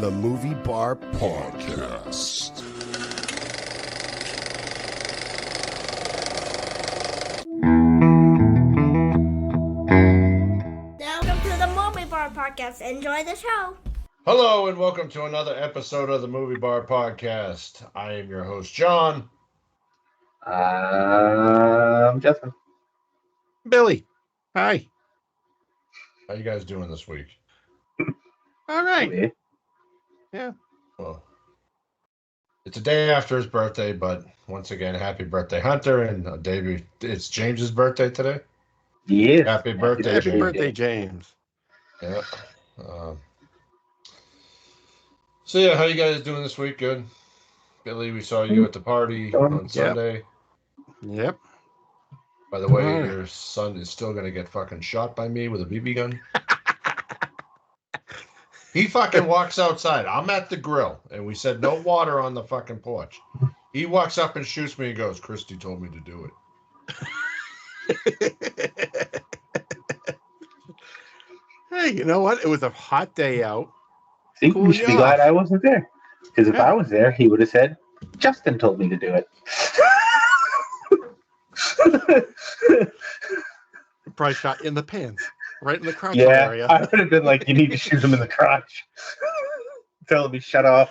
The Movie Bar Podcast. Welcome to the Movie Bar Podcast. Enjoy the show. Hello and welcome to another episode of the Movie Bar Podcast. I am your host, John. Justin. Billy. Hi. How you guys doing this week? All right. Okay. Yeah. Well, it's a day after his birthday, but once again, happy birthday, Hunter. And Davey, it's James's birthday today. Yes. Happy birthday, Happy James. birthday, James. Yeah. So yeah, how you guys doing this week? Good. Billy, we saw you at the party on Sunday. Yep. By the way, your son is still gonna get fucking shot by me with a BB gun. He fucking walks outside. I'm at the grill, and we said no water on the fucking porch. He walks up and shoots me and goes, "Christy told me to do it." Hey, you know what? It was a hot day out. See, Cool you should be off. glad I wasn't there. Because if Yeah. I was there, he would have said, Justin told me to do it. Probably shot in the pants, right in the crotch Yeah, area. I would have been like, you need to shoot him in the crotch. Tell him to shut off.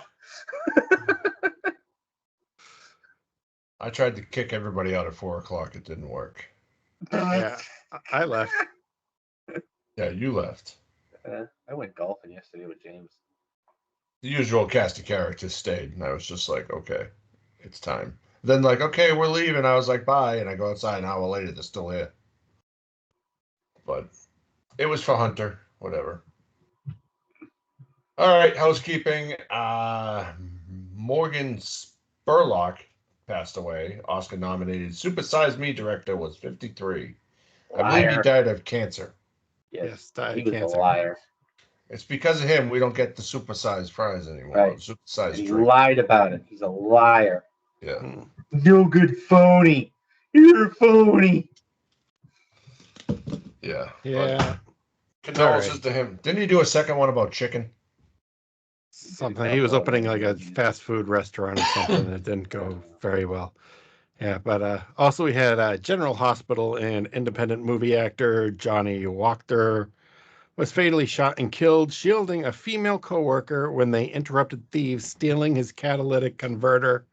I tried to kick everybody out at 4 o'clock. It didn't work. Yeah, I left. Yeah, you left. I went golfing yesterday with James. The usual cast of characters stayed, and I was just like, okay, it's time. Then like, okay, we're leaving. I was like, bye, and I go outside. An hour later, they're still here. But it was for Hunter. Whatever. All right, housekeeping. Morgan Spurlock passed away. Oscar-nominated Super Size Me director was 53. I believe he Liar. died of cancer. Yes, died he of was cancer. a liar. It's because of him we don't get the super-sized fries anymore. Right. Super-sized And he drink. lied about it. He's a liar. Yeah. Mm. No good phony. You're a phony. Yeah. Yeah, Condolences Alright. to him. Didn't he do a second one about chicken? something. He was opening like a fast food restaurant or something. It didn't go very well. Yeah, but also we had General Hospital and independent movie actor Johnny Walker was fatally shot and killed shielding a female coworker when they interrupted thieves stealing his catalytic converter.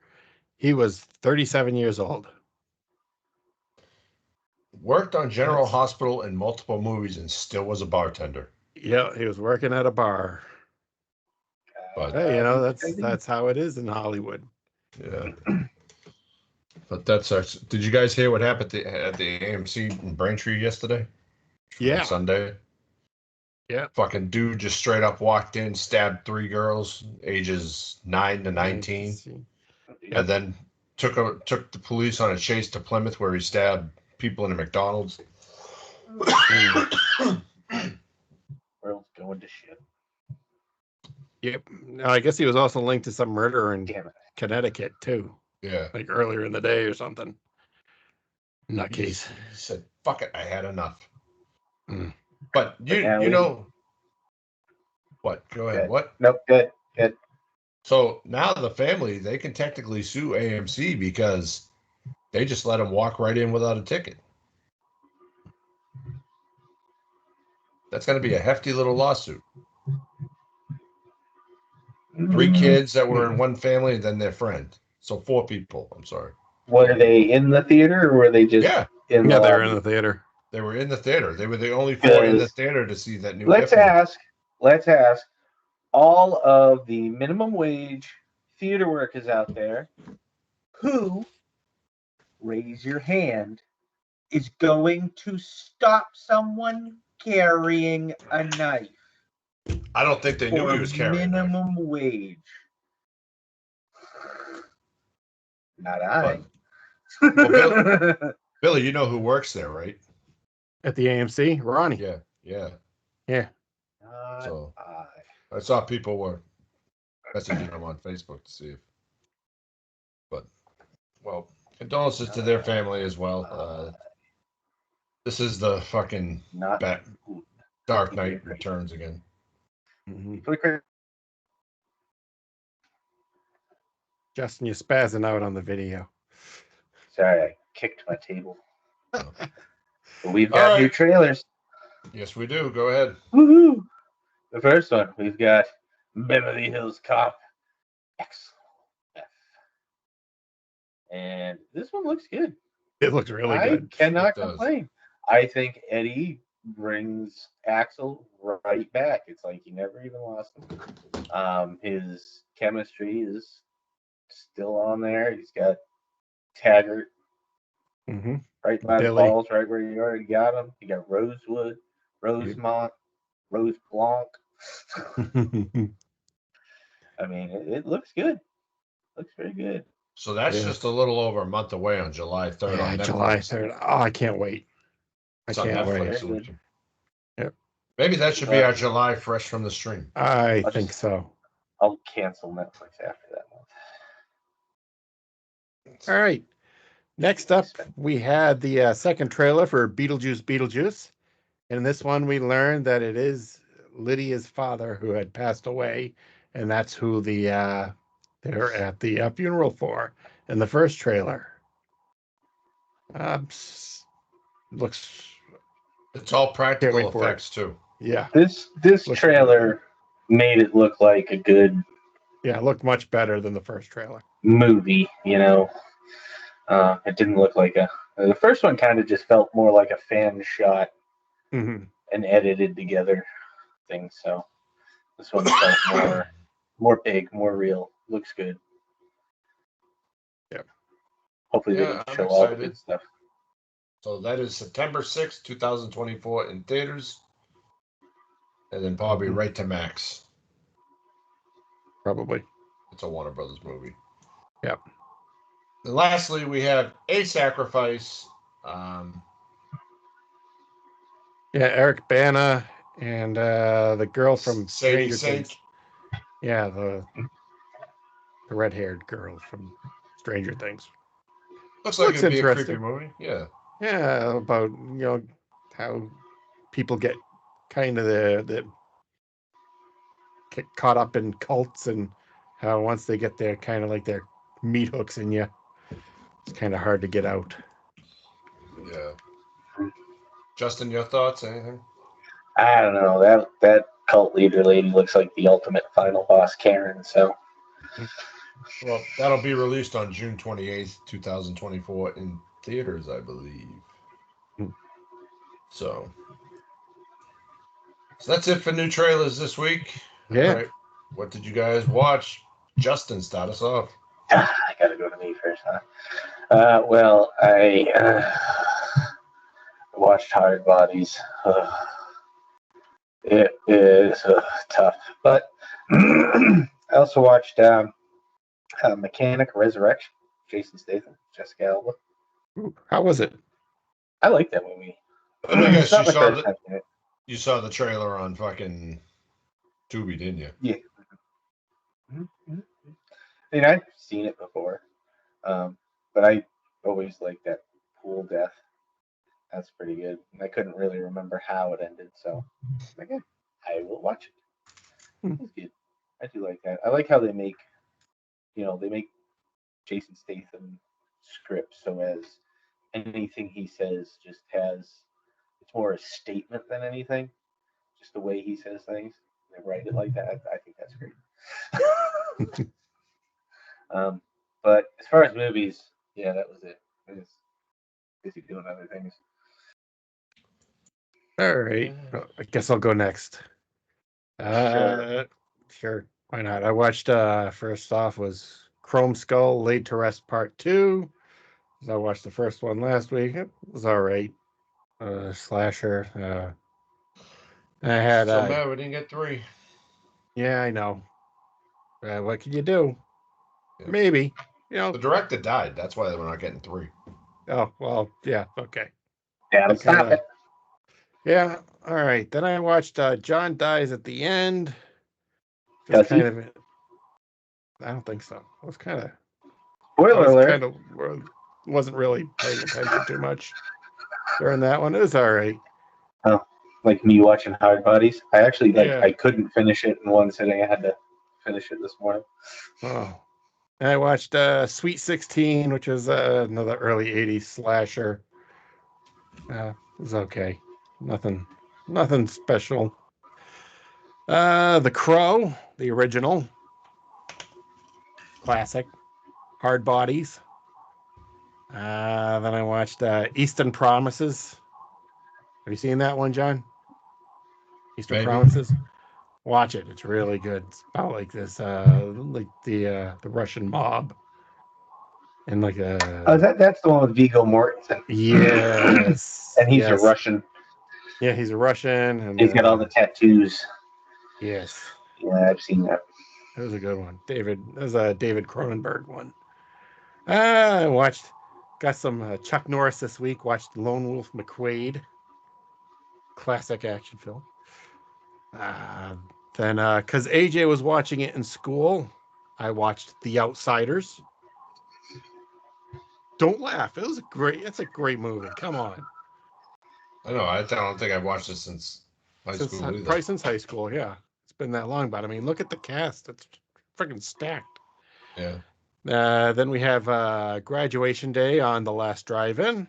He was 37 years old. Worked on General Yes. Hospital in multiple movies and still was a bartender. Yeah, he was working at a bar. But Hey, you know, that's how it is in Hollywood. yeah. But that's our. Did you guys hear what happened at the AMC in Braintree yesterday? Yeah. On Sunday. Yeah. Fucking dude just straight up walked in, stabbed 3 girls, ages 9 to 19, and then took the police on a chase to Plymouth where he stabbed people in a McDonald's. World's going to shit. Yep. Now, I guess he was also linked to some murder in Damn it. Connecticut too, Yeah. like earlier in the day or something. Nutcase. He said, "Fuck it, I had enough." Mm. But you know what? Go ahead. Good. What? Nope, good. So now the family, they can technically sue AMC because they just let him walk right in without a ticket. That's going to be a hefty little lawsuit. 3 kids that were in one family and then their friend. So 4 people. I'm sorry. Were they in the theater or were they just Yeah, in Yeah, the they were lobby? in the theater. they were in the theater. They were the only 4 in the Because- theater to see that new. Let's F-movie. ask all of the minimum wage theater workers out there who, raise your hand, is going to stop someone carrying a knife I don't think they knew for he was carrying. a knife. minimum wage. Not I. Well, Billy, you know who works there, right? At the AMC, Ronnie. Yeah. Yeah. Not So- I. I saw people were messaging him on Facebook to see if. But, well, condolences to their family as well. This is the fucking Not Dark Knight Returns again. Mhm. for the Justin, you're spazzing out on the video. Sorry, I kicked my table. But we've All got right. new trailers. Yes, we do. Go ahead. Woohoo! The first one, we've got Beverly Hills Cop XF. And this one looks good. It looks really I good. cannot It does. complain. I think Eddie brings Axel right back. It's like he never even lost him. His chemistry is still on there. He's got Taggart Mm-hmm. right by the Billy. balls, right where you already got him. You got Rosewood, Rosemont, Rose Blanc. I mean, it looks good. Looks very good. So that's Yeah. just a little over a month away on July 3rd on Netflix. July 3rd. Oh, I can't wait. It's on can't wait. Netflix. Yep. Maybe that should be our July fresh from the stream. I think so. I'll cancel Netflix after that month. All right. Next up, we had the second trailer for Beetlejuice. And in this one, we learned that it is Lydia's father who had passed away, and that's who they're at the funeral for in the first trailer. Looks. It's all practical effects too. Yeah. This trailer made it look like a good. Yeah, it looked much better than the first trailer. Movie, it didn't look like the first one kind of just felt more like a fan shot and edited together thing. So this one felt more big, more real. Looks good. Yeah. Hopefully they can show all the good stuff. So that is September 6th, 2024 in theaters. And then probably right to Max. Probably. It's a Warner Brothers movie. Yep. And lastly, we have A Sacrifice. Eric Bana and the girl from Sadie Stranger Sink. Things. Yeah, the red-haired girl from Stranger Things. Looks like it'd be a creepy movie. Yeah. Yeah, about how people get kind of get caught up in cults and how once they get their kind of like their meat hooks in you, it's kind of hard to get out. Yeah. Justin, your thoughts? Anything? I don't know. That cult leader lady looks like the ultimate final boss Karen. So. Well, that'll be released on June 28th, 2024 in theaters, I believe. So that's it for new trailers this week. Yeah. All right. What did you guys watch? Justin, start us off. I gotta go to me first, huh? Well, I watched Hard Bodies. It is tough, but I also watched Mechanic Resurrection. Jason Statham, Jessica Alba. How was it? I like that movie. I guess It's not my first time seeing it. You saw the trailer on fucking Tubi, didn't you? Yeah. Mm-hmm. I mean, I've seen it before, but I always like that pool death. That's pretty good. And I couldn't really remember how it ended, so again, I will watch it. It's good. I do like that. I like how they make Jason Statham scripts so as anything he says just it's more a statement than anything. Just the way he says things. They write it like that. I think that's great. But as far as movies, yeah, that was it. I was busy doing other things. All right. Well, I guess I'll go next. Sure. Why not? I watched first off was Chrome Skull Laid to Rest Part 2. I watched the first one last week. It was all right. Slasher. I had so mad we didn't get 3. Yeah, I know. What can you do? Yeah. Maybe. The director died. That's why we're not getting 3. Oh, well, yeah, okay. Yeah, stop it. Yeah, all right. Then I watched John Dies at the End. Does he? I don't think so. It was kind of... Spoiler alert. Wasn't really paying attention too much during that one. It was all right. Oh, like me watching Hard Bodies? I actually I couldn't finish it in one sitting. I had to finish it this morning. Oh, I watched Sweet 16, which is another early 80s slasher. It was okay. Nothing special. The Crow, the original. Classic. Hard Bodies. Then I watched Eastern Promises. Have you seen that one, John? Eastern Maybe. Promises? Watch it. It's really good. It's about like this, like the Russian mob. And like that's the one with Viggo Mortensen. Yes. And he's a Russian. Yeah, he's a Russian. And he's got all the tattoos. Yes. Yeah, I've seen that. That was a good one. That was a David Cronenberg one. I got some Chuck Norris this week. Watched Lone Wolf McQuade. Classic action film. Then, because AJ was watching it in school, I watched The Outsiders. Don't laugh. It's a great movie. Come on. I know. I don't think I've watched it since high school either. Probably since high school, yeah. It's been that long, but I mean, look at the cast. It's freaking stacked. Yeah. Then we have Graduation Day on The Last Drive-In.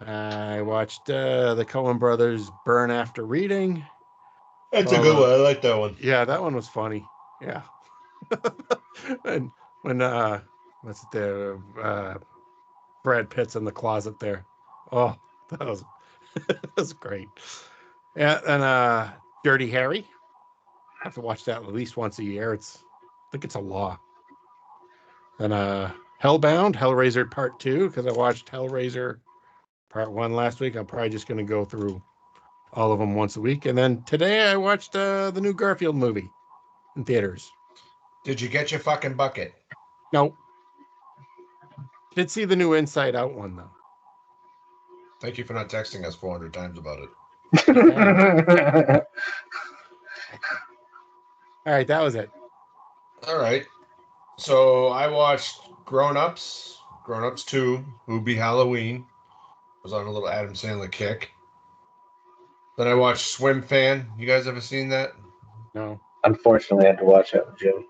I watched the Coen Brothers Burn After Reading. That's a good one. I like that one. Yeah, that one was funny. Yeah. And when what's it there? Brad Pitt's in the closet there. Oh, that was great. Yeah, and Dirty Harry. I have to watch that at least once a year. I think it's a law. Then Hellbound, Hellraiser Part 2, because I watched Hellraiser Part 1 last week. I'm probably just going to go through all of them once a week. And then today I watched the new Garfield movie in theaters. Did you get your fucking bucket? Nope. Did see the new Inside Out one, though. Thank you for not texting us 400 times about it. All right, that was it. All right. So I watched Grown Ups 2, Hoobie Halloween. Was on a little Adam Sandler kick. Then I watched Swim Fan. You guys ever seen that? No. Unfortunately, I had to watch that with Jimmy.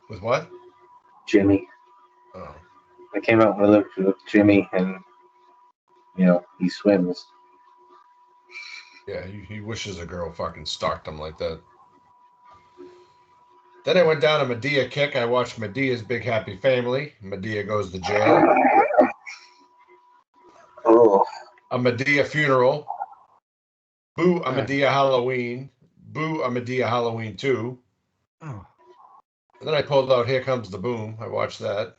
With what? Jimmy. Oh. I came out when I lived with Jimmy, and he swims. Yeah, he wishes a girl fucking stalked him like that. Then I went down a Medea kick. I watched Medea's Big Happy Family. Medea Goes to Jail. Oh. A Medea Funeral. Boo, a Yeah. Medea Halloween. Boo, a Medea Halloween 2. Oh. And then I pulled out Here Comes the Boom. I watched that.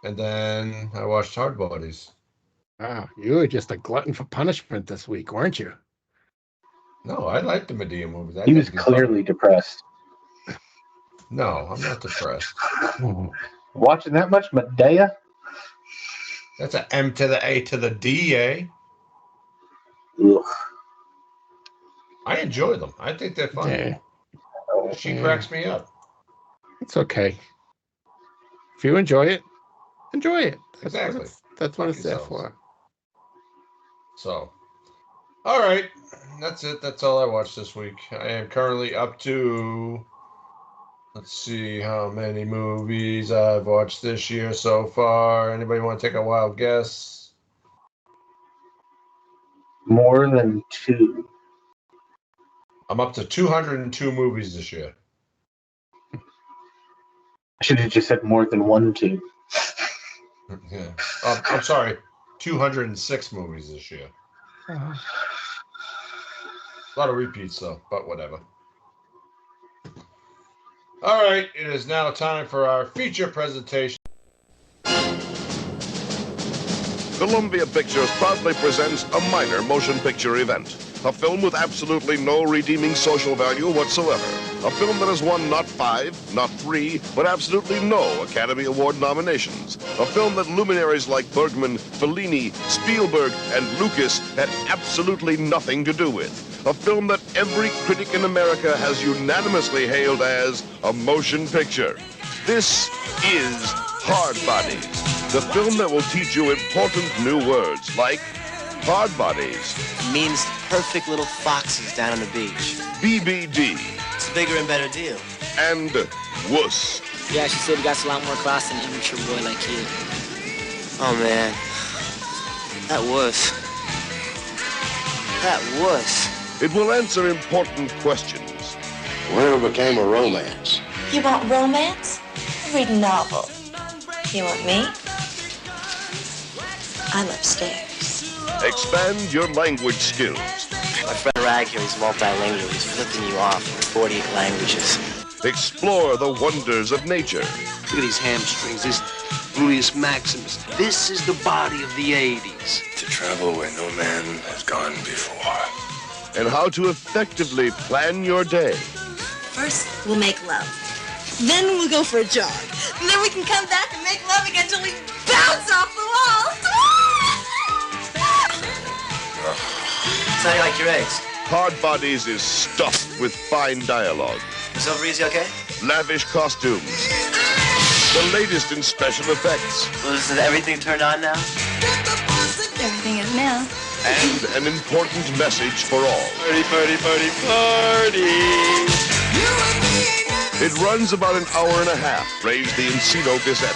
And then I watched Hard Bodies. Wow, you were just a glutton for punishment this week, weren't you? No, I liked the Medea movies. He was clearly depressed. No, I'm not depressed. Watching that much Medea? That's an M to the A to the D, eh? Ugh. I enjoy them. I think they're funny. Yeah, She cracks me up. it's okay. If you enjoy it, enjoy it. Exactly. That's what Fuck it's there yourselves. for. So, all right. That's it. That's all I watched this week. I am currently up to, let's see how many movies I've watched this year so far. Anybody want to take a wild guess? More than 2. I'm up to 202 movies this year. I should have just said more than 1, 2. Yeah. I'm sorry, 206 movies this year. A lot of repeats, though, but whatever. All right, it is now time for our feature presentation. Columbia Pictures proudly presents a minor motion picture event. A film with absolutely no redeeming social value whatsoever. A film that has won not 5, not 3, but absolutely no Academy Award nominations. A film that luminaries like Bergman, Fellini, Spielberg, and Lucas had absolutely nothing to do with. A film that every critic in America has unanimously hailed as a motion picture. This is Hard Bodies, the film that will teach you important new words like hard bodies, Means perfect little foxes down on the beach. BBD, It's a bigger and better deal. and wuss. Yeah, she said he got a lot more class than an immature boy like you. Oh, man. That was. It will answer important questions. Whatever became of romance? You want romance? Read a novel. You want me? I'm upstairs. Expand your language skills. My friend Rag here, he's multilingual. He's flipping you off in 48 languages. Explore the wonders of nature. Look at these hamstrings, this gluteus maximus. This is the body of the 80s. To travel where no man has gone before. And how to effectively plan your day. First, we'll make love. Then we'll go for a jog. And then we can come back and make love again till we bounce off the walls. So how you like your eggs? Hard Bodies is stuffed with fine dialogue, Is over easy, okay? lavish costumes, the latest in special effects, Well, is everything turned on now? Everything is now. and an important message for all. Party, party, party, party! It runs about an hour and a half, raised the Encino Gazette.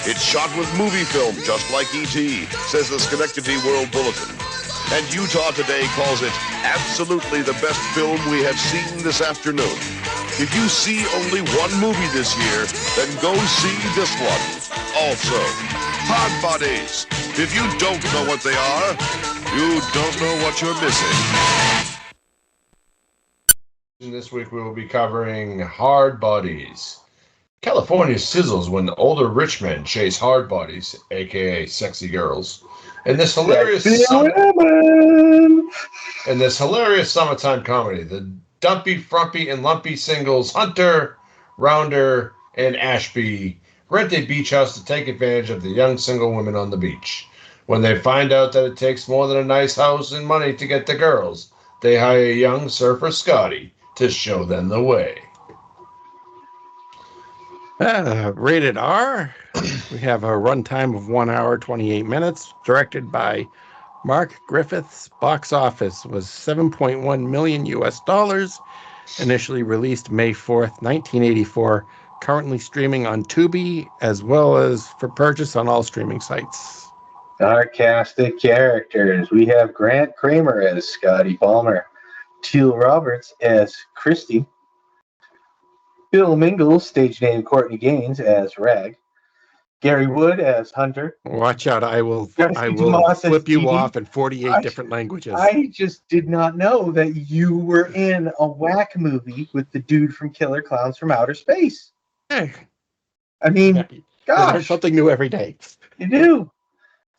It's shot with movie film, just like E.T., says the Schenectady World Bulletin. And Utah Today calls it absolutely the best film we have seen this afternoon. If you see only one movie this year, then go see this one. Also, Hard Bodies. If you don't know what they are, you don't know what you're missing. This week we will be covering Hard Bodies. California sizzles when older rich men chase hard bodies, aka sexy girls. And this hilarious summertime comedy, the dumpy, frumpy, and lumpy singles Hunter, Rounder, and Ashby rent a beach house to take advantage of the young single women on the beach. When they find out that it takes more than a nice house and money to get the girls, they hire a young surfer Scotty to show them the way. Rated R. We have a runtime of 1 hour, 28 minutes. Directed by Mark Griffiths. Box office was $7.1 million US. Initially released May 4th, 1984. Currently streaming on Tubi, as well as for purchase on all streaming sites. Sarcastic characters. We have Grant Kramer as Scotty Palmer, Teal Roberts as Christy, Bill Mingles, stage name Courtney Gaines, as Rag, Gary Wood as Hunter. Watch out! I will Tomas as flip you Dee. off in 48 different languages. I just did not know that you were in a whack movie with the dude from Killer Clowns from Outer Space. Hey, I mean, you learn gosh, something new every day. you do.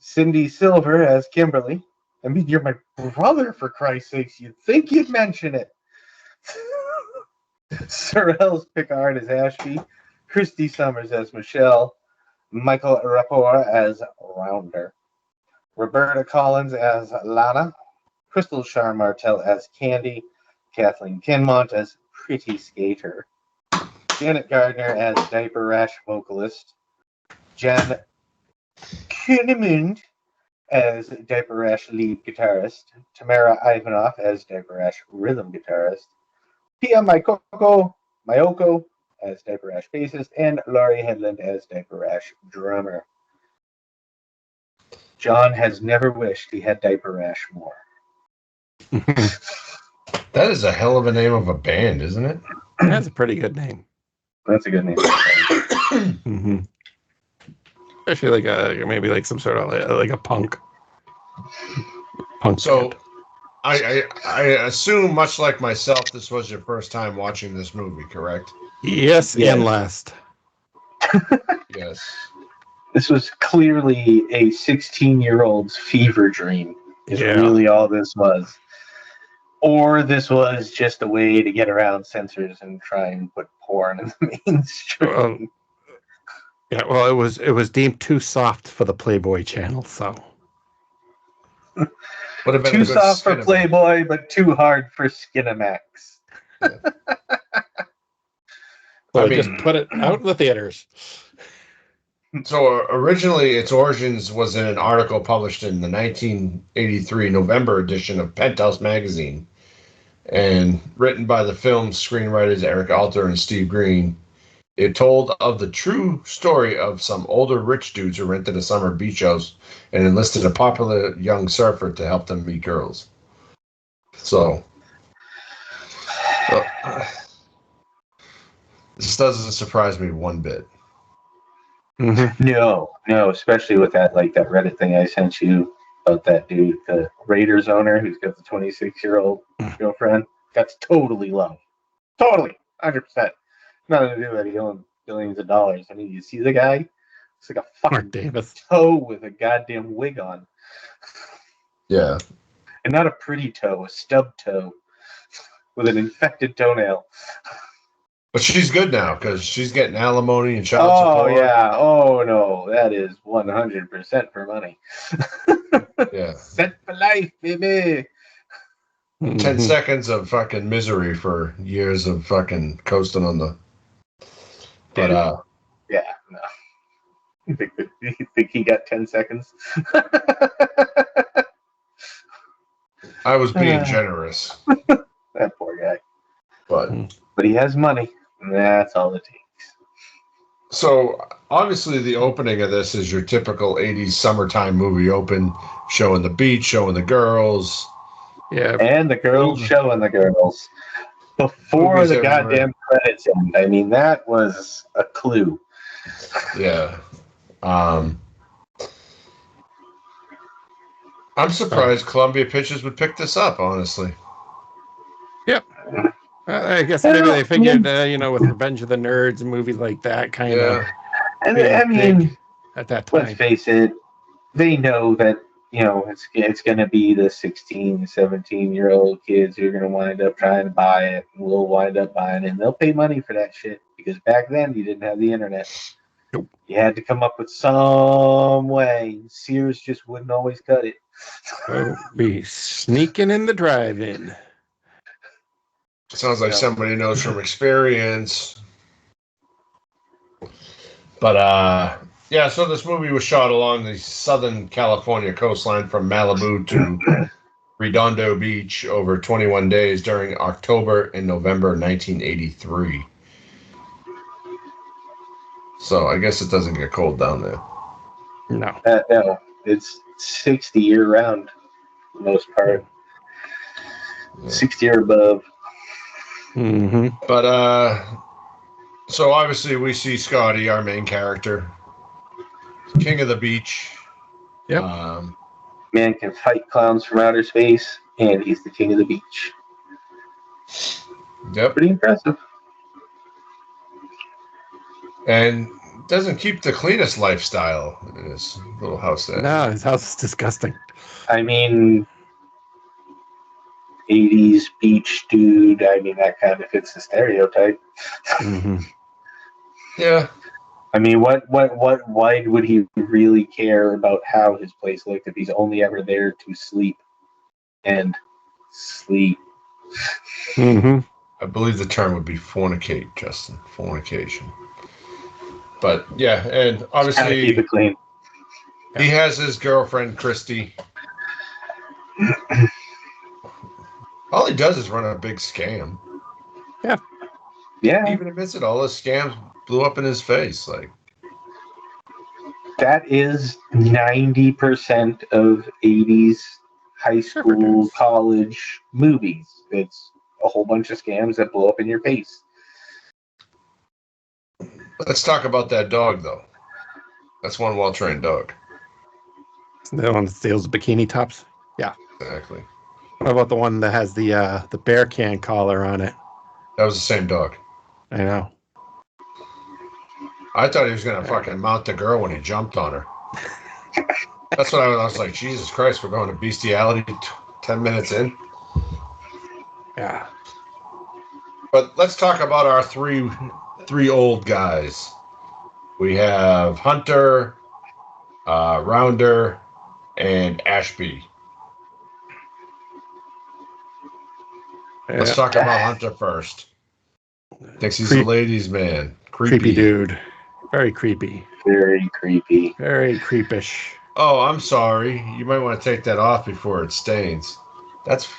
Cindy Silver as Kimberly. I mean, you're my brother, for Christ's sakes. You'd think you'd mention it. Sorrells Picard as Ashby. Christy Summers as Michelle. Michael Rapport as Rounder. Roberta Collins as Lana. Crystal Charmartel as Candy. Kathleen Kinmont as Pretty Skater. Janet Gardner as Diaper Rash vocalist. Jen Kinnemund as Diaper Rash lead guitarist. Tamara Ivanov as Diaper Rash rhythm guitarist. Pia Mayoko as Diaper Rash bassist. And Laurie Headland as Diaper Rash drummer. John has never wished he had Diaper Rash more. That is a hell of a name of a band, isn't it? That's a pretty good name. That's a good name. Mm-hmm. Especially maybe like some sort of like a punk. So, band. I assume, much like myself, this was your first time watching this movie, correct? Yes, and last. Yes. This was clearly a 16-year-old's fever dream, is really all this was. Or this was just a way to get around censors and try and put porn in the mainstream. Well, it was deemed too soft for the Playboy channel, so. Would have been Too a good soft for Skinamax. Playboy, but too hard for Skinamax. So I mean- just put it out in the theaters. So originally, its origins was in an article published in the 1983 November edition of Penthouse magazine, and written by the film's screenwriters Eric Alter and Steve Green. It told of the true story of some older rich dudes who rented a summer beach house and enlisted a popular young surfer to help them meet girls. So, this doesn't surprise me one bit. Mm-hmm. No, especially with that Reddit thing I sent you about that dude, the Raiders owner who's got the 26-year-old girlfriend. That's totally love. Totally. 100%. Nothing to do with it. He owns billions of dollars. I mean, you see the guy? It's like a fucking Mark Davis. toe with a goddamn wig on. Yeah. And not a pretty toe, a stub toe with an infected toenail. But she's good now because she's getting alimony and child Oh, support. yeah. Oh, no. That is 100% for money. Yeah. Set for life, baby. 10 seconds of fucking misery for years of fucking coasting on the... But, yeah, no. You think he got 10 seconds? I was being generous. That poor guy. But he has money. And that's all it takes. So, obviously, the opening of this is your typical 80s summertime movie open, showing the beach, showing the girls. Yeah. And the girls showing the girls. Before Movies the everywhere. goddamn credits end. I mean, that was a clue. Yeah. I'm surprised Columbia Pictures would pick this up, honestly. Yep. I guess maybe they figured, with Revenge of the Nerds and movies like that, kind of. And I mean, at that time, let's face it, they know that it's going to be the 16, 17-year-old kids who are going to wind up trying to buy it. We'll wind up buying it, and they'll pay money for that shit because back then you didn't have the internet. Nope. You had to come up with some way. Sears just wouldn't always cut it. So be sneaking in the drive-in. Sounds like somebody knows from experience. But, yeah, so this movie was shot along the Southern California coastline from Malibu to Redondo Beach over 21 days during October and November 1983. So I guess it doesn't get cold down there. No. No, it's 60 year-round for the most part. Yeah. 60 or above. Mm-hmm. But, so obviously we see Scotty, our main character, king of the beach. Yep. Man can fight clowns from outer space, and he's the king of the beach. Yep. Pretty impressive. And doesn't keep the cleanest lifestyle in his little house there. No, his house is disgusting. I mean, 80s beach dude. I mean, that kind of fits the stereotype. Mm-hmm. Yeah. I mean, why would he really care about how his place looked if he's only ever there to sleep and sleep? Mm-hmm. I believe the term would be fornicate, Justin. Fornication. But, yeah, and obviously Keep it clean. he has his girlfriend, Christy. All he does is run a big scam. Yeah. Yeah. Even admits it, all his scams blew up in his face. Like, that is 90% of 80s high school, college movies. It's a whole bunch of scams that blow up in your face. let's talk about that dog, though. That's one well-trained dog. The one that steals bikini tops? Yeah. Exactly. What about the one that has the bear can collar on it? That was the same dog. I know. I thought he was going to fucking mount the girl when he jumped on her. That's what I was like, Jesus Christ, we're going to bestiality 10 minutes in. Yeah. But let's talk about our three old guys. We have Hunter, Rounder, and Ashby. Let's talk about Hunter first. Thinks he's a ladies' man. Creepy dude. Very creepy. Very creepy. Very creepish. Oh, I'm sorry. You might want to take that off before it stains. That's...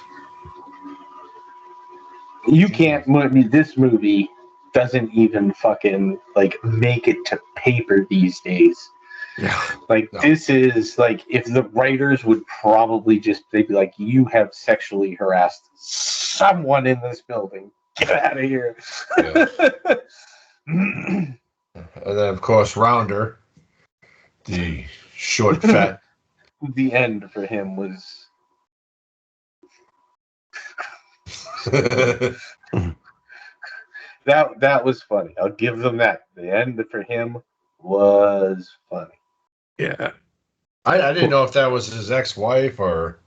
You can't... This movie doesn't even fucking like make it to paper these days. Yeah. Like No. this is like if the writers would probably just they'd be like, you have sexually harassed someone in this building. Get out of here. Yeah. And then of course Rounder, the short fat. The end for him was that was funny. I'll give them that. The end for him was funny. Yeah. I didn't know if that was his ex-wife or.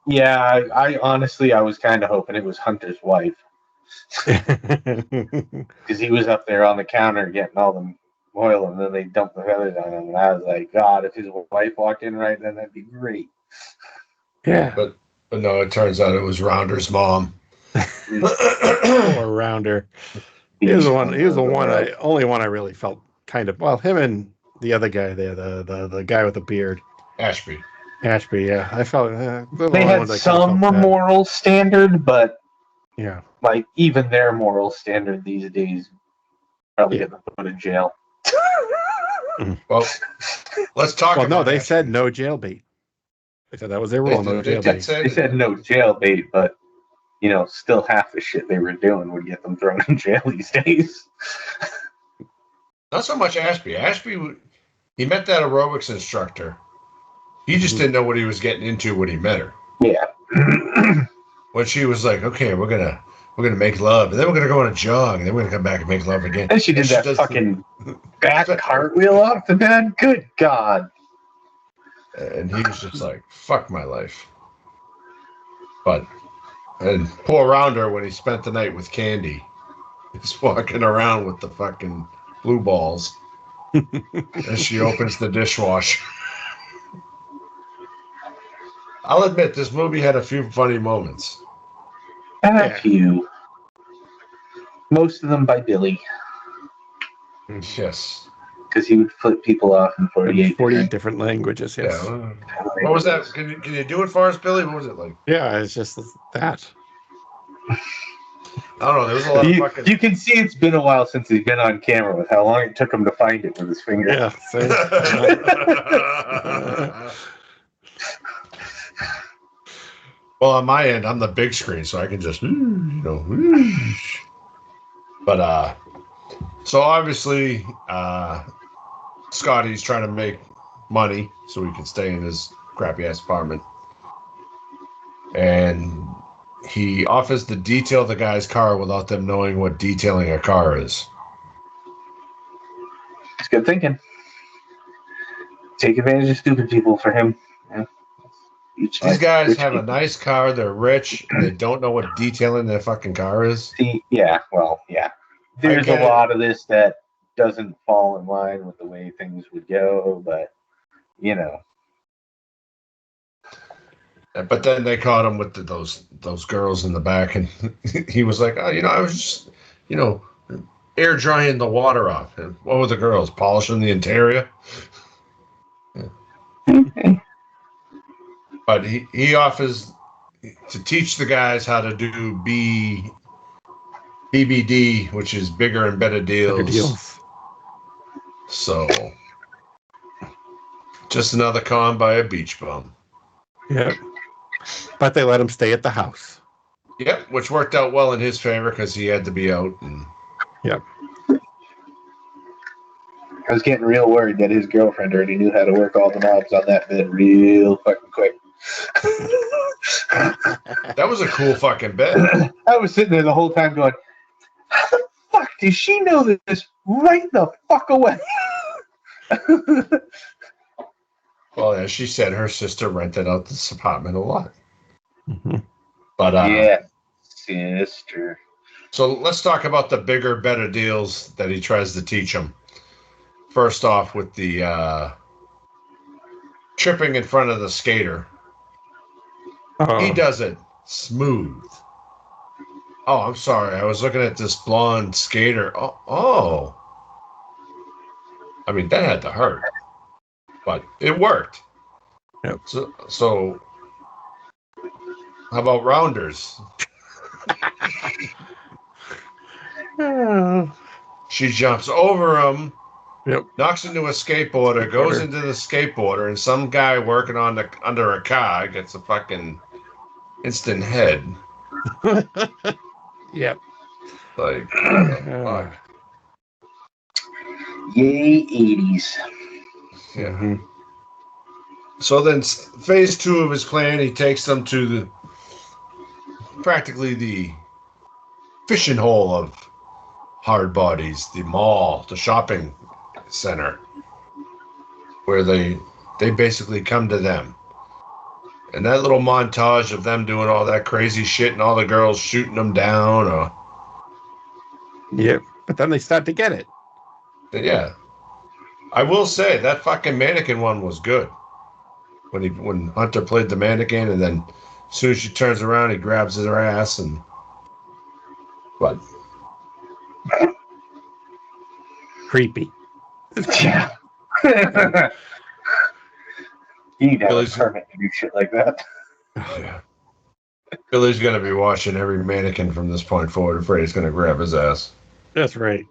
Yeah, I honestly I was kind of hoping it was Hunter's wife because he was up there on the counter getting all the oil, and then they dumped the feathers on him, and I was like, God, if his wife walked in right then, that'd be great. Yeah. But no, it turns out it was Rounder's mom. Or Rounder. He was the one. He was the only one I really felt kind of. Well, him and the other guy there, the guy with the beard, Ashby. Yeah, I felt They had some moral standard, but yeah, like even their moral standard these days probably get them put in jail. Well, let's talk. Well, about no, they Ashby. said no jailbait. They said that was their rule. No jailbait. They said no jailbait, but you know, still half the shit they were doing would get them thrown in jail these days. Not so much Ashby. Ashby, he met that aerobics instructor. He just didn't know what he was getting into when he met her. Yeah. When she was like, "Okay, we're gonna make love, and then we're gonna go on a jog, and then we're gonna come back and make love again." And she did that fucking back cartwheel off the bed. Good God. And he was just like, "Fuck my life." And poor Rounder, when he spent the night with Candy, he's walking around with the fucking blue balls as she opens the dishwasher. I'll admit, this movie had a few funny moments. A few. Most of them by Billy. Yes. Because he would flip people off in 48 different languages, yes. Yeah. What was that? Can you do it for us, Billy? What was it like? Yeah, it's just that. I don't know. There was a lot of fucking. You can see it's been a while since he's been on camera with how long it took him to find it with his finger. Yeah. Well, on my end, I'm the big screen, so I can just, But, so obviously, Scotty's trying to make money so he can stay in his crappy ass apartment. And he offers to detail the guy's car without them knowing what detailing a car is. It's good thinking. Take advantage of stupid people for him. Yeah. These guys have a nice car, they're rich, and they don't know what detailing their fucking car is. Yeah. There's a lot of this that doesn't fall in line with the way things would go, but, you know. But then they caught him with those girls in the back, and he was like, I was just, air drying the water off. And what were the girls? Polishing the interior? Yeah. But he offers to teach the guys how to do BBD, which is bigger and better deals. So, just another con by a beach bum. Yeah. But they let him stay at the house. Yep, which worked out well in his favor because he had to be out. Yep. I was getting real worried that his girlfriend already knew how to work all the knobs on that bed real fucking quick. That was a cool fucking bed. I was sitting there the whole time going, how the fuck does she know this right the fuck away? Well, as she said, her sister rented out this apartment a lot. Mm-hmm. But yeah, sister. So let's talk about the bigger, better deals that he tries to teach them. First off, with the tripping in front of the skater. He does it smooth. Oh, I'm sorry. I was looking at this blonde skater. Oh. I mean, that had to hurt. But it worked. Yep. So how about rounders? She jumps over him, Yep. knocks into a skateboarder, goes into the skateboarder, and some guy working under a car gets a fucking instant head. Yep. Like, fuck. Yay, 80s. Yeah. Mm-hmm. So then, phase 2 of his plan, he takes them to practically the fishing hole of Hardbodies, the mall, the shopping center, where they basically come to them. And that little montage of them doing all that crazy shit and all the girls shooting them down. Yep. But then they start to get it. Yeah. I will say that fucking mannequin one was good. When Hunter played the mannequin, and then as soon as she turns around, he grabs her ass and what? Creepy. Yeah. You need to have a Billy's- permit to do shit like that. Yeah. Billy's gonna be watching every mannequin from this point forward, afraid he's gonna grab his ass. That's right.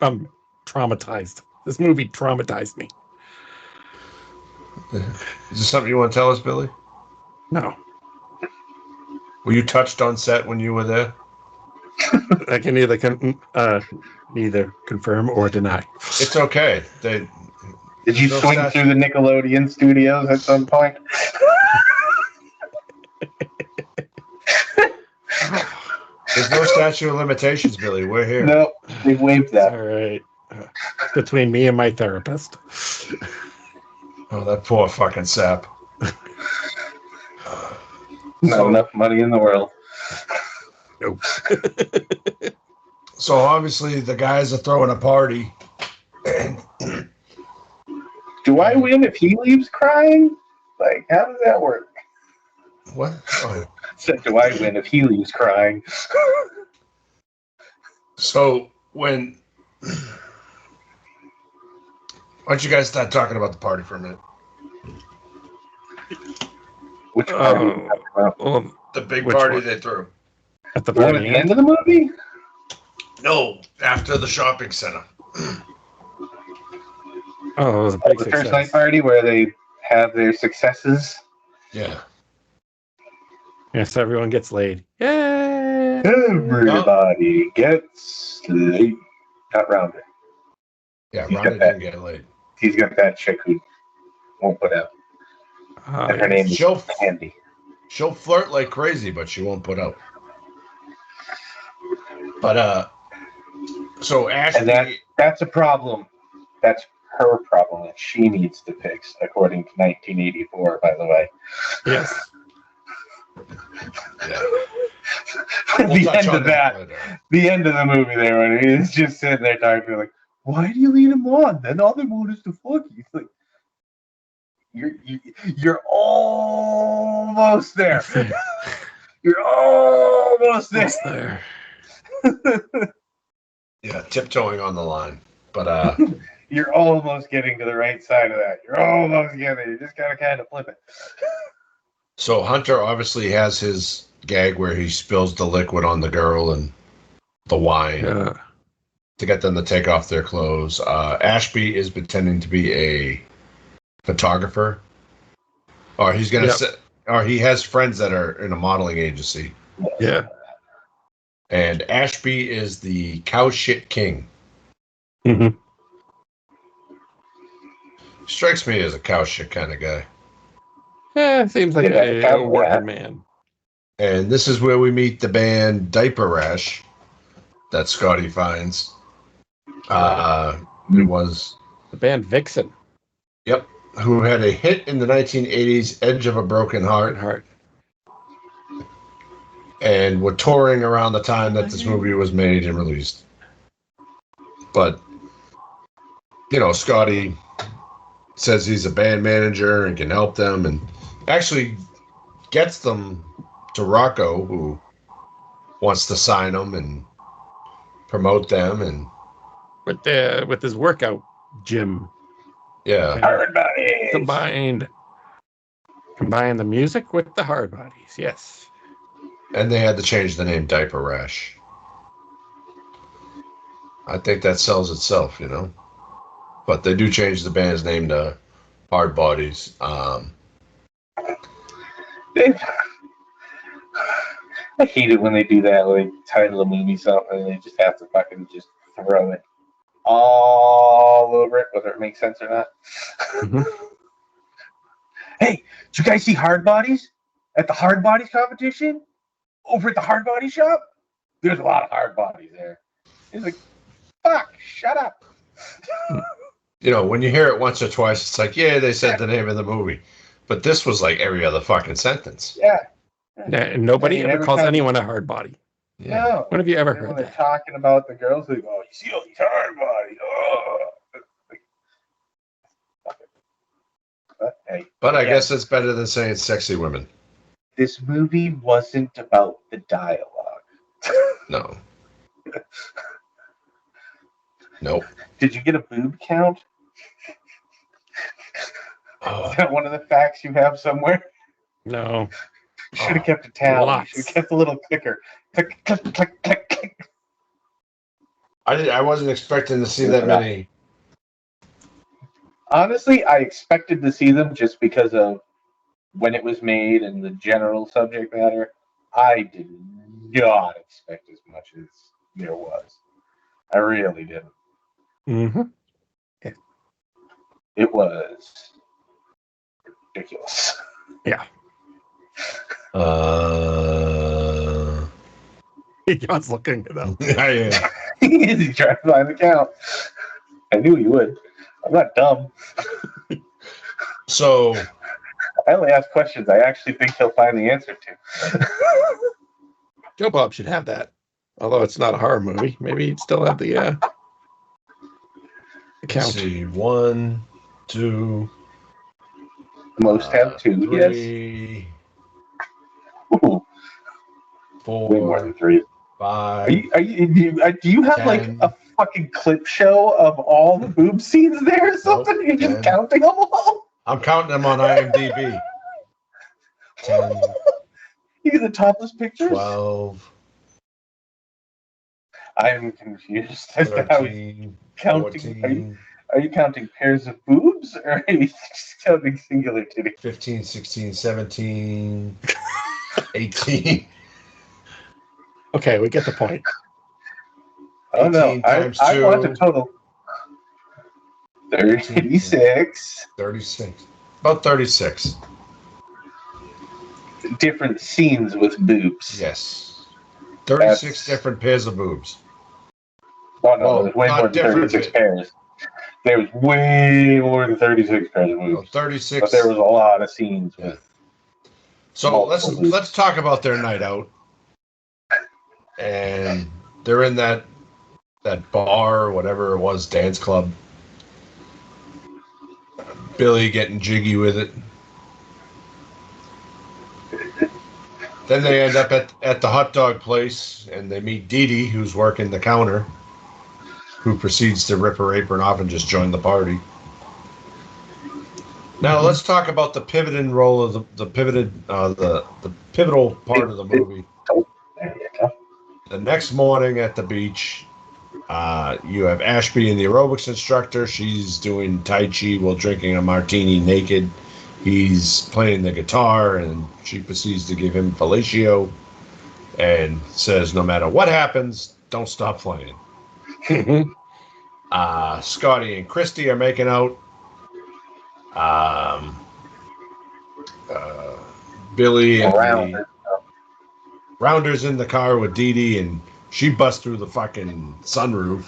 I'm traumatized. This movie traumatized me. Is this something you want to tell us, Billy? No. Were you touched on set when you were there? I can neither confirm or deny. It's okay. Did you No swing statue. through the Nickelodeon studios at some point? There's no statute of limitations, Billy. We're here. No, they waived that. All right. Between me and my therapist. Oh, that poor fucking sap. Not enough money in the world. Nope. So obviously the guys are throwing a party. And Do I win if he leaves crying? Like, how does that work? what? Oh. Said, do I win if he leaves crying? So when why don't you guys start talking about the party for a minute? Which part are you talking about? Well, The big Which party one? they threw. at the The one very at the end. end of the movie? No, after the shopping center. Oh, it was a big The first night success. party where they have their successes. Yeah. Yes, everyone gets laid. Yay! Everybody gets laid. Not Rounder. Yeah, He's Rhonda got that. didn't get laid. He's got that chick who won't put out. Oh, And her name is She'll Candy. she'll flirt like crazy, but she won't put out. But so And Ashley, that's a problem. That's her problem that she needs to fix, according to 1984, by the way. yes. yeah. The touch end on of that, later. the end of the movie there, when he's just sitting there talking to her, like, why do you lead him on? Then all they want is to fuck you. It's like, you're almost there. You're almost there. What's there? Yeah, tiptoeing on the line. But You're almost getting to the right side of that. You're almost getting it. You just gotta kind of flip it. so Hunter obviously has his gag where he spills the liquid on the girl and the wine Yeah. to get them to take off their clothes. Ashby is pretending to be a photographer, or he's gonna Yep. or he has friends that are in a modeling agency. Yeah. And Ashby is the cow shit king. hmm Strikes me as a cow shit kind of guy. Yeah, seems like Yeah, a cowboy working hat. man. And this is where we meet the band Diaper Rash that Scotty finds. It was, The band Vixen. yep, who had a hit in the 1980s, Edge of a Broken Heart, Heart. and were touring around the time that this movie was made and released. But, you know, Scotty says he's a band manager and can help them, and actually gets them to Rocco, who wants to sign them and promote them, and With his workout gym. yeah. Everybody. Combine the music with the hard bodies. Yes. And they had to change the name Diaper Rash. I think that sells itself, you know. But they do change the band's name to HARDBODIES. I hate it when they do that, when they title a movie something and they just have to fucking just throw it all over it, whether it makes sense or not. Mm-hmm. Hey, did you guys see HARDBODIES at the HARDBODIES competition over at the HARDBODIES shop? There's a lot of HARDBODIES there. He's like, fuck, shut up. You know, when you hear it once or twice, it's like, yeah, they said the name of the movie. But this was like every other fucking sentence. Yeah. And nobody ever calls anyone a hard body. Yeah. No. When have you ever And heard when that? they're talking about the girls, they go, oh, you see all these HARDBODIES. Oh. But, hey, But I guess it's better than saying sexy women. this movie wasn't about the dialogue. No. Nope. Did you get a boob count? Oh. Is that one of the facts you have somewhere? No. You should have kept a tally. Lots. You should have kept a little clicker. Click, click, click, click, click. I wasn't expecting to see that many. Honestly, I expected to see them just because of when it was made and the general subject matter. I did not expect as much as there was. I really didn't. Mm-hmm. It was ridiculous. Yeah. John's looking it up. Yeah. He's trying to find the count. I knew he would. I'm not dumb. So I only ask questions I actually think he'll find the answer to. Joe Bob should have that. Although it's not a horror movie. Maybe he'd still have the count. let's see. 1, 2. Most have 2, 3, yes. Ooh, 4, way more than 3. 5. Do you have 10. like a fucking clip show of all the boob scenes there or something? Nope, You're just 10. counting them all? I'm counting them on IMDb. 10, You get the topless pictures? 12, I'm confused as to how he's 13, counting. 14, Are you counting pairs of boobs or are you just counting singular titties? 15, 16, 17, 18. Okay, we get the point. Oh no, 18 I times want 2. a total. 36 36. About 36. different scenes with boobs. Yes. 36 That's- different pairs of boobs. Oh no, Well, there's way not more than different, 36 but- pairs. There was way more than 36 pairs of So boobs. 36. But there was a lot of scenes Yeah. with. So multiple boobs. let's talk about their night out. And they're in that bar or whatever it was, dance club. Billy getting jiggy with it. Then they end up at the hot dog place and they meet Dee Dee, who's working the counter, who proceeds to rip her apron off and just join the party. Now let's talk about the pivoting role of the pivotal part of the movie. There you go. The next morning at the beach, you have Ashby and the aerobics instructor. She's doing Tai Chi while drinking a martini naked. He's playing the guitar, and she proceeds to give him fellatio and says, no matter what happens, don't stop playing. Scotty and Christy are making out. Billy and Rounder's in the car with Dee Dee, and she busts through the fucking sunroof.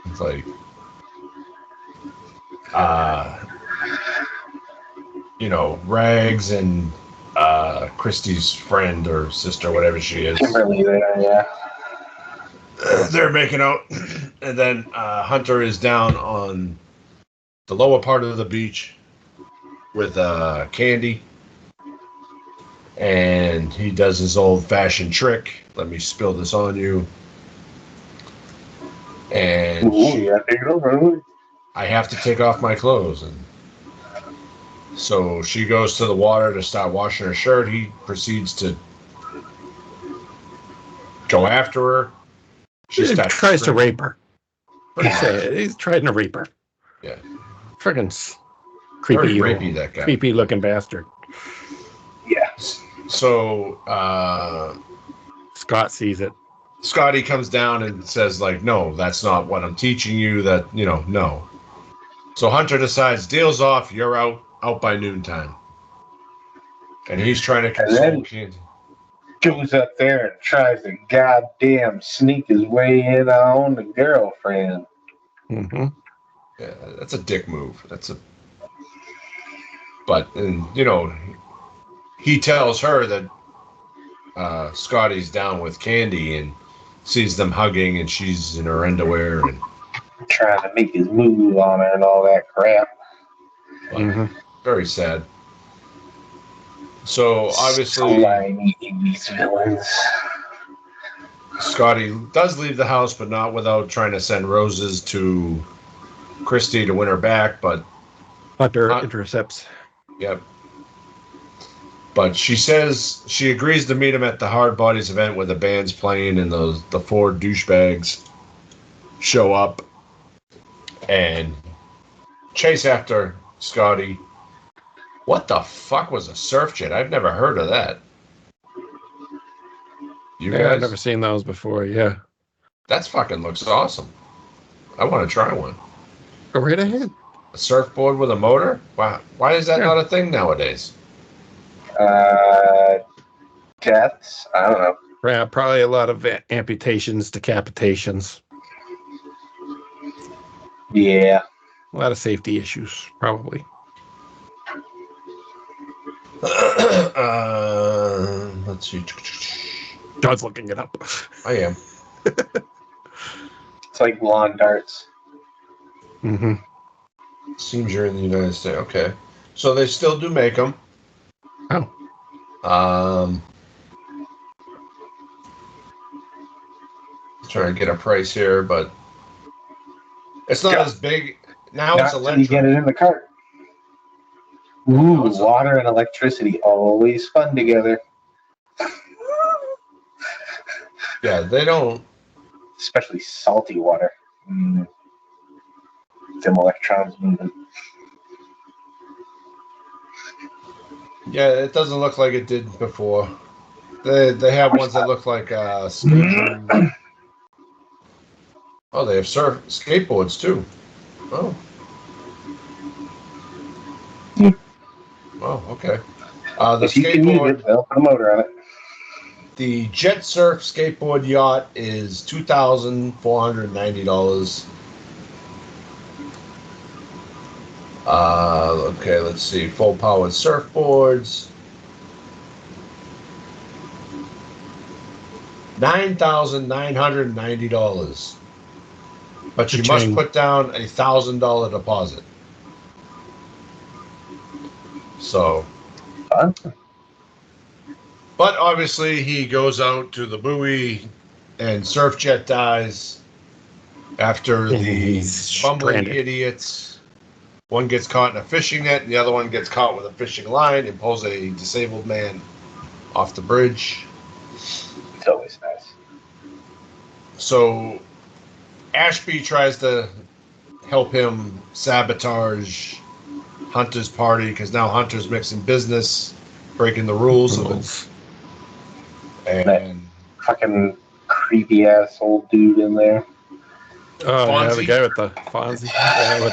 It's like, Rags and Christy's friend or sister, whatever she is. Kimberly there, yeah. They're making out, and then Hunter is down on the lower part of the beach with Candy. And he does his old-fashioned trick. Let me spill this on you. And I have to take off my clothes. And so she goes to the water to start washing her shirt. He proceeds to go after her. He tries to rape her. Let's say it. He's trying to rape her. Yeah. Friggin' creepy, rapey, that guy. Creepy looking bastard. Yeah. So Scott sees it. Scotty comes down and says, like, no, that's not what I'm teaching you. That, no. So Hunter decides, deal's off, you're out by noontime. And he's trying to console Candy. Goes up there and tries to goddamn sneak his way in on the girlfriend. Mm-hmm. Yeah, that's a dick move. But he tells her that Scotty's down with Candy and sees them hugging, and she's in her underwear and trying to make his move on her and all that crap. But very sad. So obviously, these villains. Scotty does leave the house, but not without trying to send roses to Christy to win her back. But Hunter intercepts. Yep. But she says she agrees to meet him at the Hard Bodies event where the band's playing and the four douchebags show up and chase after Scotty. What the fuck was a surf jet? I've never heard of that. You guys? I've never seen those before, yeah. That fucking looks awesome. I want to try one. Go right ahead. A surfboard with a motor? Wow. Why is that not a thing nowadays? Deaths? I don't know. Yeah, probably a lot of amputations, decapitations. Yeah. A lot of safety issues, probably. Let's see. John's looking it up. I am. It's like lawn darts. Mm-hmm. Seems you're in the United States. Okay. So they still do make them. Oh. Trying to get a price here, but it's not as big. Now it's electric. You get it in the cart. Ooh, water and electricity, always fun together. Yeah, they don't. Especially salty water. Them electrons moving. Yeah, it doesn't look like it did before. They have ones that look like skateboard. Oh, they have skateboards too. Oh. Oh, okay. The skateboard. They'll put a motor on it. The Jet Surf skateboard yacht is $2,490. Okay, let's see. Full powered surfboards. $9,990. But you must put down $1,000 deposit. So. But obviously, he goes out to the buoy, and Surfjet dies after the bumbling idiots. One gets caught in a fishing net, and the other one gets caught with a fishing line and pulls a disabled man off the bridge. It's always nice. So Ashby tries to help him sabotage Hunter's party because now Hunter's mixing business, breaking the rules of it. And that fucking creepy ass old dude in there. Oh, yeah, the guy with the Fonzie. Yeah,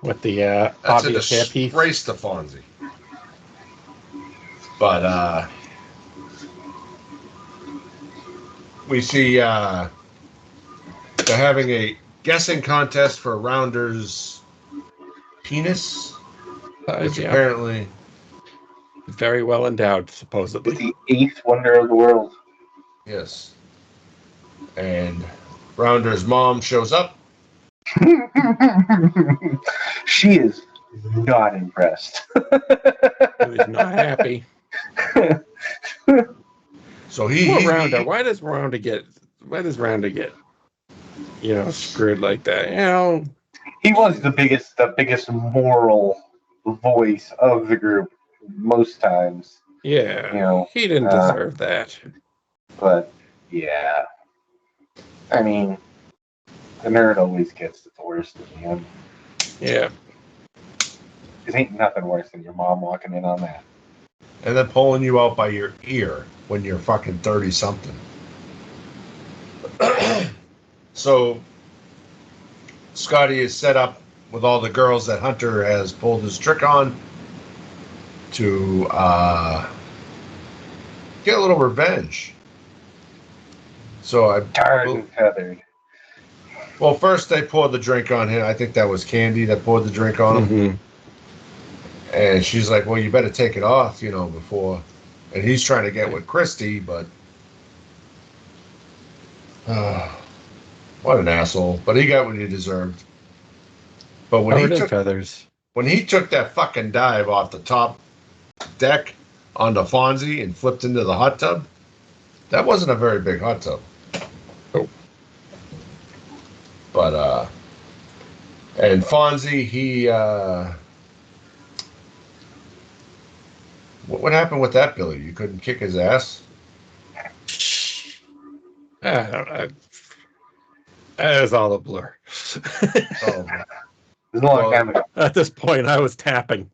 with the obvious hairpiece. Race to Fonzie. But we see they're having a guessing contest for Rounder's penis, which apparently very well endowed, supposedly. The eighth wonder of the world. Yes. And Rounder's mom shows up. She is not impressed. He's not happy. So Rounder. Why does Rounder get screwed like that? He was the biggest moral voice of the group most times. Yeah. He didn't deserve that. But yeah. I mean, the nerd always gets the worst in the end. Yeah. It ain't nothing worse than your mom walking in on that. And then pulling you out by your ear when you're fucking 30-something. So, Scotty is set up with all the girls that Hunter has pulled his trick on to get a little revenge. So Tarred and feathered. Well, first they poured the drink on him. I think that was Candy that poured the drink on him. Mm-hmm. And she's like, well, you better take it off, before. And he's trying to get with Christy, but... what an asshole. But he got what he deserved. But when he took that fucking dive off the top deck onto Fonzie and flipped into the hot tub, that wasn't a very big hot tub. Oh. But, and Fonzie, he, what happened with that, Billy? You couldn't kick his ass? That is all a blur. Oh, It was a long time ago. At this point, I was tapping.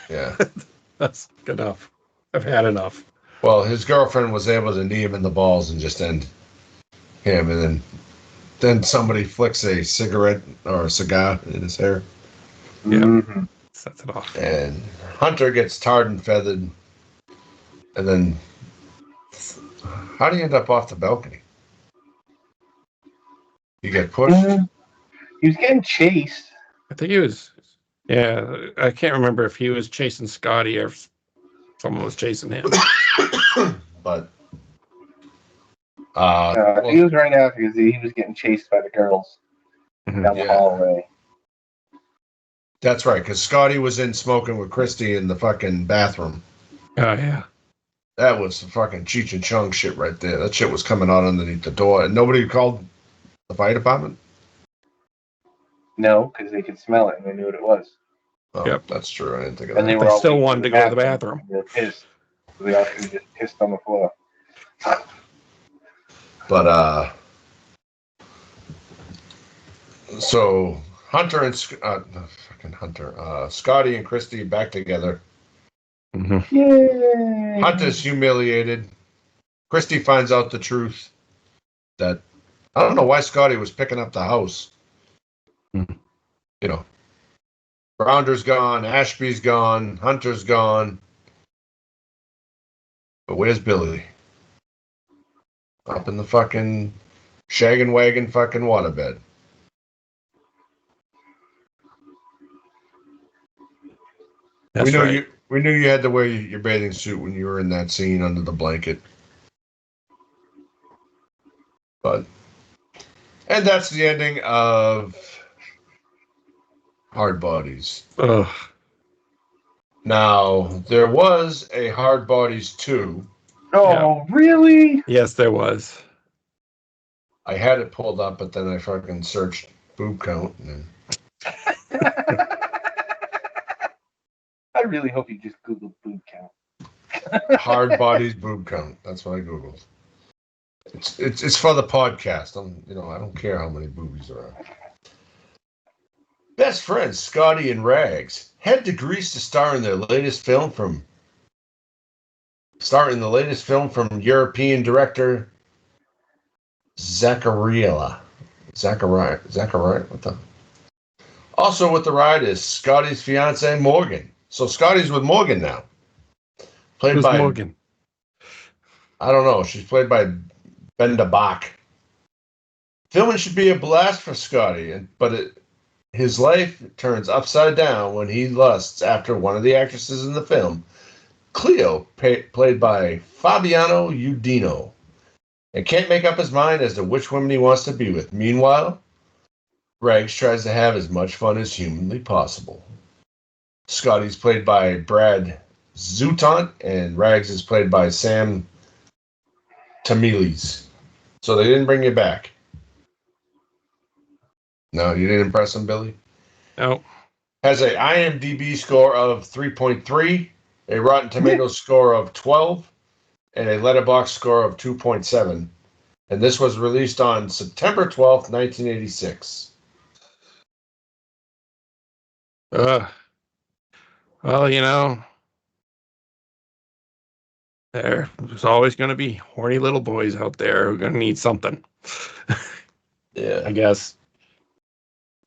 Yeah. That's enough. I've had enough. Well, his girlfriend was able to knee him in the balls and just end him, and then somebody flicks a cigarette or a cigar in his hair. Yeah. Mm-hmm. Sets it off. And Hunter gets tarred and feathered. And then, how do you end up off the balcony? You get pushed? He was getting chased. I think he was. Yeah, I can't remember if he was chasing Scotty or if someone was chasing him. But he was right after because he was getting chased by the girls down the hallway. That's right, because Scotty was in smoking with Christy in the fucking bathroom. Oh, yeah. That was fucking Cheech and Chong shit right there. That shit was coming out underneath the door. And nobody called the fire department? No, because they could smell it and they knew what it was. Oh, Yep. That's true. I didn't think of And that. they were still wanted to go to the bathroom. They were pissed. So they actually just pissed on the floor. But, so Hunter and Scotty and Christy back together. Mm-hmm. Yay! Hunter's humiliated. Christy finds out the truth that I don't know why Scotty was picking up the house. Mm-hmm. Grounder's gone, Ashby's gone, Hunter's gone. But where's Billy? Up in the fucking shaggin' wagon fucking waterbed. That's right. We knew you had to wear your bathing suit when you were in that scene under the blanket. And that's the ending of Hard Bodies. Ugh. Now, there was a Hard Bodies 2. Oh, really? Yes, there was. I had it pulled up, but then I fucking searched boob count. And I really hope you just Googled boob count. Hard Bodies boob count. That's what I Googled. It's for the podcast. I don't care how many boobies there are. Best friends Scotty and Rags head to Greece to star in the latest film from European director Zachariah. What the? Also with the ride is Scotty's fiance Morgan. So Scotty's with Morgan now. Who's Morgan? I don't know. She's played by Benda Bach. Filming should be a blast for Scotty, but his life turns upside down when he lusts after one of the actresses in the film, Cleo, played by Fabiano Udino, and can't make up his mind as to which woman he wants to be with. Meanwhile, Rags tries to have as much fun as humanly possible. Scotty's played by Brad Zoutant, and Rags is played by Sam Tamiles. So they didn't bring you back. No, you didn't impress him, Billy? No. Has a IMDb score of 3.3, a Rotten Tomatoes score of 12, and a Letterboxd score of 2.7. And this was released on September 12th, 1986. Well, you know, there's always going to be horny little boys out there who are going to need something. Yeah. I guess.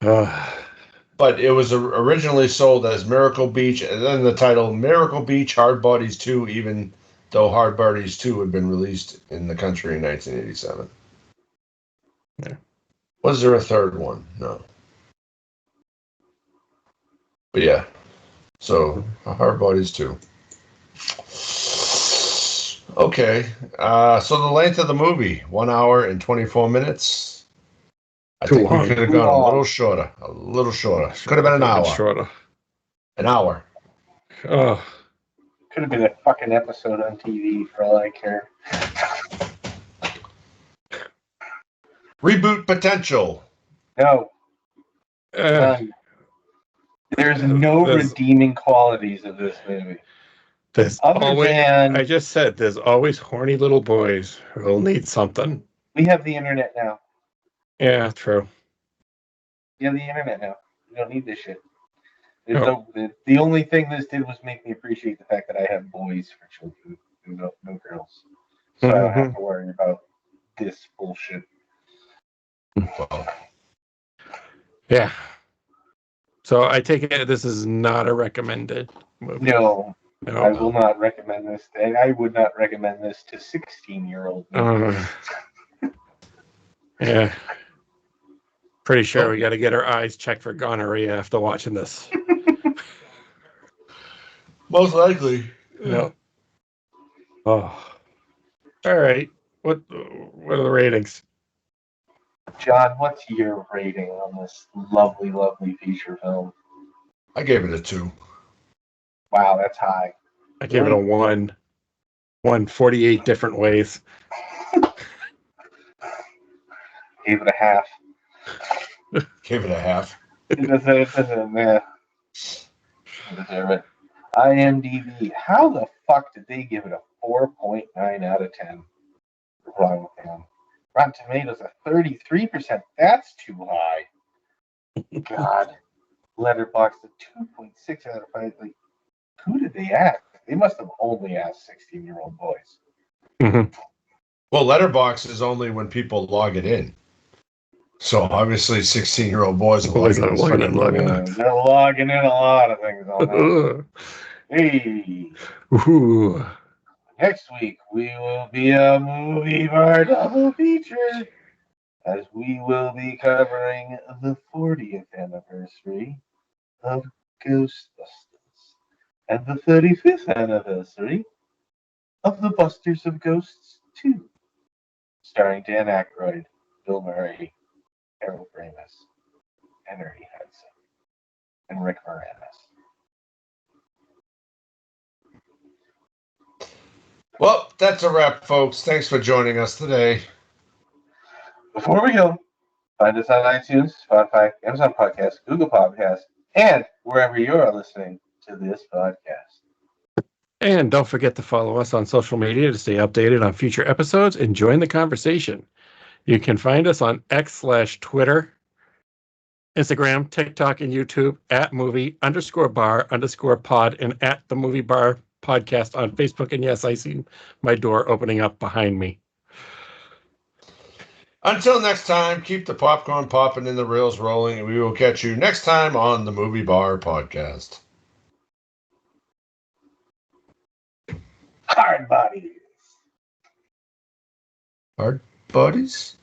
But it was originally sold as Miracle Beach, and then the title Miracle Beach Hard Bodies 2, even though Hard Bodies 2 had been released in the country in 1987. Yeah. Was there a third one? No. But yeah. So, Hard Bodies 2. Okay. So the length of the movie, 1 hour and 24 minutes. I think we could have gone a little shorter. A little shorter. Could have been an hour. Shorter. An hour. Oh. Could have been a fucking episode on TV for all I care. Reboot potential. No. There's no redeeming qualities of this movie. I just said there's always horny little boys who'll need something. We have the internet now. Yeah, true. You have the internet now. You don't need this shit. The only thing this did was make me appreciate the fact that I have boys for children, no girls. So I don't have to worry about this bullshit. Yeah. So I take it this is not a recommended movie. No. I will not recommend this. And I would not recommend this to 16-year-old. Yeah. Pretty sure we got to get our eyes checked for gonorrhea after watching this. Most likely. Yeah. Oh. All right. What are the ratings? John, what's your rating on this lovely, lovely feature film? I gave it a 2. Wow, that's high. I gave it a 1. 148 different ways. Gave it a half. Gave it a half. It doesn't deserve it. IMDb. How the fuck did they give it a 4.9 out of 10? Wrong with them. Rotten Tomatoes a 33%. That's too high. God. Letterboxd a 2.6 out of 5. Like, who did they ask? They must have only asked 16-year-old boys. Mm-hmm. Well, Letterboxd is only when people log it in. So obviously, 16-year-old boys are logging in. They're logging in a lot of things on that. Hey. Ooh. Next week, we will be a movie bar double feature, as we will be covering the 40th anniversary of Ghostbusters and the 35th anniversary of The Busters of Ghosts 2, starring Dan Aykroyd, Bill Murray, Harold Ramis, Henry Hudson, and Rick Moranis. Well, that's a wrap, folks. Thanks for joining us today. Before we go, find us on iTunes, Spotify, Amazon Podcasts, Google Podcasts, and wherever you are listening to this podcast. And don't forget to follow us on social media to stay updated on future episodes and join the conversation. You can find us on X/Twitter, Instagram, TikTok, and YouTube at movie_bar_pod and at the Movie Bar Podcast on Facebook. And yes, I see my door opening up behind me. Until next time, keep the popcorn popping and the reels rolling, and we will catch you next time on the Movie Bar Podcast. Hard bodies. Hard bodies?